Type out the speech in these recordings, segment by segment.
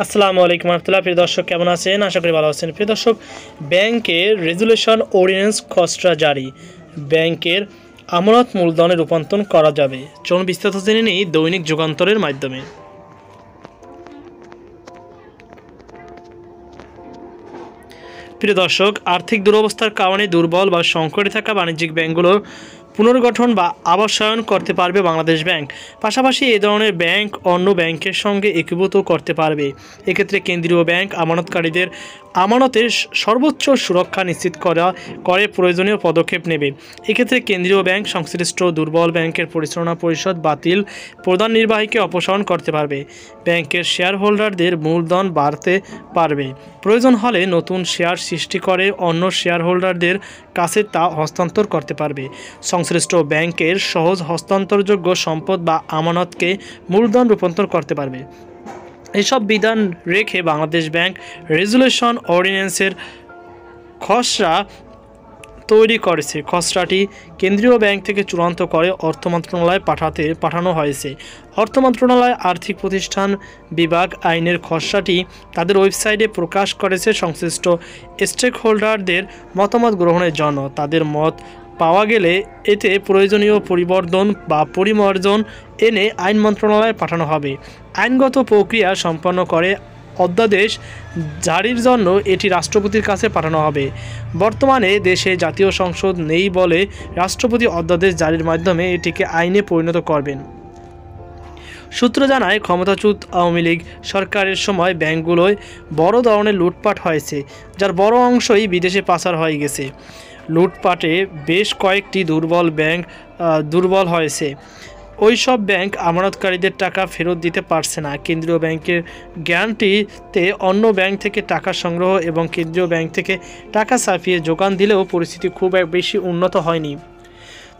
আসসালামু আলাইকুম রহমতুল্লাহ। প্রিয় দর্শক, কেমন আছেন? আশা করি ভালো আছেন। প্রিয় দর্শক, ব্যাংকের রেজুলেশন অর্ডিন্যান্স খসড়া জারি। ব্যাংকের আমানত মূলধনে রূপান্তর করা যাবে। চলুন বিস্তারিত জেনে নিই দৈনিক যুগান্তরের মাধ্যমে। প্রিয় দর্শক, আর্থিক দুরবস্থার কারণে দুর্বল বা সংকটে থাকা বাণিজ্যিক ব্যাংকগুলোর পুনর্গঠন বা আবাসায়ন করতে পারবে বাংলাদেশ ব্যাংক। পাশাপাশি এ ধরনের ব্যাংক অন্য ব্যাংকের সঙ্গে একীভূত করতে পারবে। এক্ষেত্রে কেন্দ্রীয় ব্যাংক আমানতকারীদের আমানতের সর্বোচ্চ সুরক্ষা নিশ্চিত করে প্রয়োজনীয় পদক্ষেপ নেবে। এক্ষেত্রে কেন্দ্রীয় ব্যাংক সংশ্লিষ্ট দুর্বল ব্যাংকের পরিচালনা পরিষদ বাতিল প্রধান নির্বাহীকে অপসারণ করতে পারবে। ব্যাংকের শেয়ার হোল্ডারদের মূলধন বাড়তে পারবে। প্রয়োজন হলে নতুন শেয়ার সৃষ্টি করে অন্য শেয়ার হোল্ডারদের কাছে তা হস্তান্তর করতে পারবে। সংশ্লিষ্ট ব্যাংকের সহজ হস্তান্তরযোগ্য সম্পদ বা আমানতকে মূলধন রূপান্তর করতে পারবে। এসব বিধান রেখে বাংলাদেশ ব্যাংক রেজুলেশন অর্ডিন্যান্সের খসড়া তৈরি করেছে। খসড়াটি কেন্দ্রীয় ব্যাংক থেকে চূড়ান্ত করে অর্থ মন্ত্রণালয়ে পাঠানো হয়েছে। অর্থ মন্ত্রণালয় আর্থিক প্রতিষ্ঠান বিভাগ আইনের খসড়াটি তাদের ওয়েবসাইটে প্রকাশ করেছে। সংশ্লিষ্ট স্টেক হোল্ডারদের মতামত গ্রহণের জন্য তাদের মত পাওয়া গেলে এতে প্রয়োজনীয় পরিবর্তন বা পরিমার্জন এনে আইন মন্ত্রণালয়ে পাঠানো হবে। আইনগত প্রক্রিয়া সম্পন্ন করে অধ্যাদেশ জারির জন্য এটি রাষ্ট্রপতির কাছে পাঠানো হবে। বর্তমানে দেশে জাতীয় সংসদ নেই বলে রাষ্ট্রপতি অধ্যাদেশ জারির মাধ্যমে এটিকে আইনে পরিণত করবেন। সূত্র জানায়, ক্ষমতাচ্যুত আওয়ামী লীগ সরকারের সময় ব্যাংকগুলোয় বড় ধরনের লুটপাট হয়েছে, যার বড় অংশই বিদেশে পাচার হয়ে গেছে। লুটপাটে বেশ কয়েকটি দুর্বল হয়েছে। ওই সব ব্যাংক আমানতকারীদের টাকা ফেরত দিতে পারছে না। কেন্দ্রীয় ব্যাংকের গ্যারান্টিতে অন্য ব্যাংক থেকে টাকা সংগ্রহ এবং কেন্দ্রীয় ব্যাংক থেকে টাকা ছাপিয়ে যোগান দিলেও পরিস্থিতি খুব বেশি উন্নত হয়নি।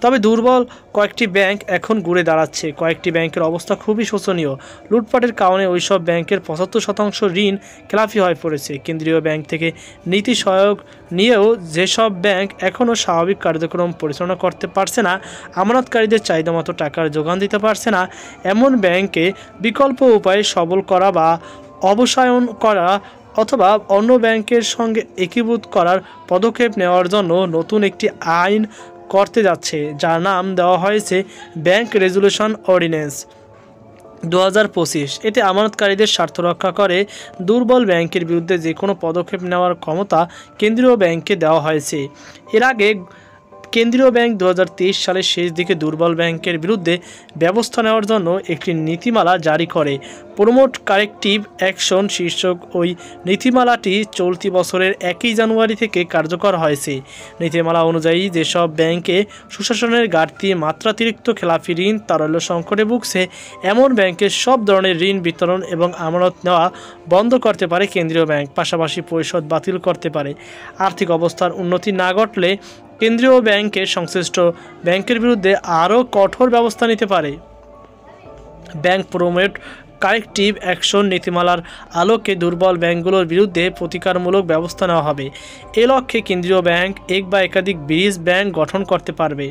তবে দুর্বল কয়েকটি ব্যাংক এখন ঘুরে দাঁড়াচ্ছে। কয়েকটি ব্যাংকের অবস্থা খুবই শোচনীয়। লুটপাটের কারণে ওইসব ব্যাংকের 75% ঋণ খেলাপি হয়ে পড়েছে। কেন্দ্রীয় ব্যাংক থেকে নীতি সহায়ক নিয়েও যেসব ব্যাংক এখনও স্বাভাবিক কার্যক্রম পরিচালনা করতে পারছে না, আমানতকারীদের চাহিদা মতো টাকার যোগান দিতে পারছে না, এমন ব্যাংকে বিকল্প উপায়ে সবল করা বা অবসায়ন করা অথবা অন্য ব্যাংকের সঙ্গে একীভূত করার পদক্ষেপ নেওয়ার জন্য নতুন একটি আইন করতে যাচ্ছে, যার নাম দেওয়া হয়েছে ব্যাংক রেজুলেশন অর্ডিন্যান্স 2025। এতে আমানতকারীদের স্বার্থ রক্ষা করে দুর্বল ব্যাংকের বিরুদ্ধে যে কোনো পদক্ষেপ নেওয়ার ক্ষমতা কেন্দ্রীয় ব্যাংককে দেওয়া হয়েছে। এর আগে কেন্দ্রীয় ব্যাংক 2023 সালের শেষ দিকে দুর্বল ব্যাংকের বিরুদ্ধে ব্যবস্থা নেওয়ার জন্য একটি নীতিমালা জারি করে। প্রমোট কারেক্টিভ অ্যাকশন শীর্ষক ওই নীতিমালাটি চলতি বছরের 1 জানুয়ারি থেকে কার্যকর হয়েছে। নীতিমালা অনুযায়ী যেসব ব্যাংকে সুশাসনের ঘাটতি, মাত্রাতিরিক্ত খেলাপি ঋণ, তারল্য সংকটে ভুগছে, এমন ব্যাংকের সব ধরনের ঋণ বিতরণ এবং আমানত নেওয়া বন্ধ করতে পারে কেন্দ্রীয় ব্যাংক। পাশাপাশি পরিশোধ বাতিল করতে পারে। আর্থিক অবস্থার উন্নতি না ঘটলে কেন্দ্রীয় ব্যাংকের সংশ্লিষ্ট ব্যাংকের বিরুদ্ধে আরও কঠোর ব্যবস্থা নিতে পারে। ব্যাংক প্রমোট কারেক্টিভ অ্যাকশন নীতিমালার আলোকে দুর্বল ব্যাংকগুলোর বিরুদ্ধে প্রতিকারমূলক ব্যবস্থা নেওয়া হবে। এ লক্ষ্যে কেন্দ্রীয় ব্যাংক এক বা একাধিক ব্রিজ ব্যাংক গঠন করতে পারবে।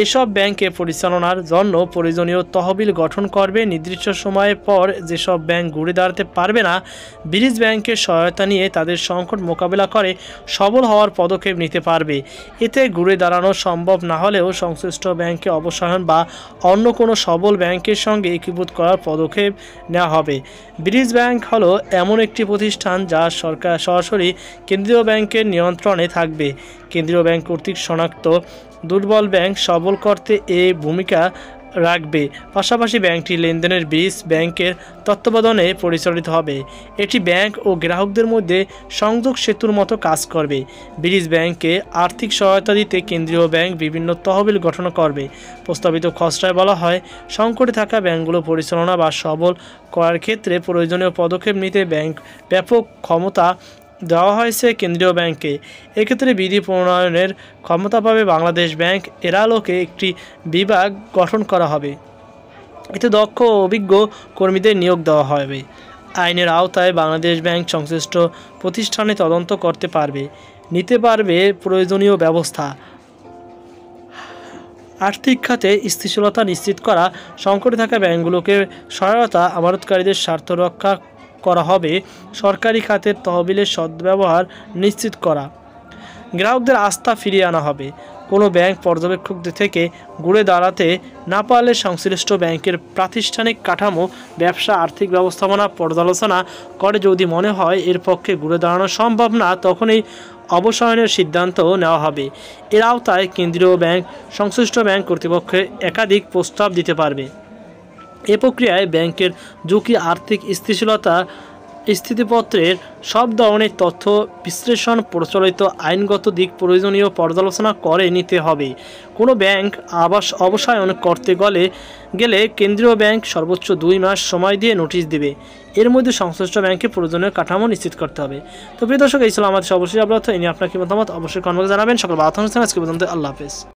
এসব ব্যাংকে পরিচালনার জন্য প্রয়োজনীয় তহবিল গঠন করবে। নির্দিষ্ট সময়ের পর যেসব ব্যাংক ঘুরে দাঁড়াতে পারবে না, ব্রিজ ব্যাংকের সহায়তা নিয়ে তাদের সংকট মোকাবেলা করে সবল হওয়ার পদক্ষেপ নিতে পারবে। এতে ঘুরে দাঁড়ানো সম্ভব না হলেও সংশ্লিষ্ট ব্যাংকে অবসায়ন বা অন্য কোনো সবল ব্যাংকের সঙ্গে একীভূত করার পদক্ষেপ নেওয়া হবে। ব্রিজ ব্যাংক হলো এমন একটি প্রতিষ্ঠান যা সরকার সরাসরি কেন্দ্রীয় ব্যাংকের নিয়ন্ত্রণে থাকবে। কেন্দ্রীয় ব্যাংক কর্তৃক শনাক্ত দুর্বল ব্যাংক সবল করতে এ ভূমিকা রাখবে। পাশাপাশি ব্যাংকটি লেনদেনের ব্রিজ ব্যাংকের তত্ত্বাবধানে পরিচালিত হবে। এটি ব্যাংক ও গ্রাহকদের মধ্যে সংযোগ সেতুর মতো কাজ করবে। ব্রিজ ব্যাংকে আর্থিক সহায়তা দিতে কেন্দ্রীয় ব্যাংক বিভিন্ন তহবিল গঠন করবে। প্রস্তাবিত খসড়ায় বলা হয়, সংকটে থাকা ব্যাংকগুলো পরিচালনা বা সবল করার ক্ষেত্রে প্রয়োজনীয় পদক্ষেপ নিতে ব্যাপক ক্ষমতা দেওয়া হয়েছে কেন্দ্রীয় ব্যাংকে। এক্ষেত্রে বিধি প্রণয়নের ক্ষমতা পাবে বাংলাদেশ ব্যাংক। এর আলোকে একটি বিভাগ গঠন করা হবে। এতে দক্ষ ও অভিজ্ঞ কর্মীদের নিয়োগ দেওয়া হবে। আইনের আওতায় বাংলাদেশ ব্যাংক সংশ্লিষ্ট প্রতিষ্ঠানে তদন্ত করতে পারবে, নিতে পারবে প্রয়োজনীয় ব্যবস্থা। আর্থিক খাতে স্থিতিশীলতা নিশ্চিত করা, সংকটে থাকা ব্যাংকগুলোকে সহায়তা, আমানতকারীদের স্বার্থ রক্ষা করা হবে সরকারি খাতের তহবিলের সদ্ব্যবহার নিশ্চিত করা। গ্রাহকদের আস্থা ফিরিয়ে আনা হবে। কোনো ব্যাংক পর্যবেক্ষকদের থেকে ঘুরে দাঁড়াতে না পারলে সংশ্লিষ্ট ব্যাংকের প্রাতিষ্ঠানিক কাঠামো, ব্যবসা, আর্থিক ব্যবস্থাপনা পর্যালোচনা করে যদি মনে হয় এর পক্ষে ঘুরে দাঁড়ানো সম্ভব না, তখনই অবসায়নের সিদ্ধান্ত নেওয়া হবে। এর আওতায় কেন্দ্রীয় ব্যাংক সংশ্লিষ্ট ব্যাংক কর্তৃপক্ষকে একাধিক প্রস্তাব দিতে পারবে। এ প্রক্রিয়ায় ব্যাংকের ঝুঁকি, আর্থিক স্থিতিশীলতা, স্থিতিপত্রের সব ধরনের তথ্য বিশ্লেষণ, প্রচলিত আইনগত দিক প্রয়োজনীয় পর্যালোচনা করে নিতে হবে। কোনো ব্যাংক অবসায়ন করতে গেলে কেন্দ্রীয় ব্যাংক সর্বোচ্চ 2 মাস সময় দিয়ে নোটিশ দেবে। এর মধ্যে সংশ্লিষ্ট ব্যাংকে প্রয়োজনীয় কাঠামো নিশ্চিত করতে হবে। তো প্রিয় দর্শক, এই ছিল আমাদের সর্বশেষ আপডেট। এই নিয়ে আপনার কি মতামত অবশ্যই কমেন্টে জানাবেন। সকল ভালো থাকবেন। আজকে পর্যন্ত আল্লাহ হাফেজ।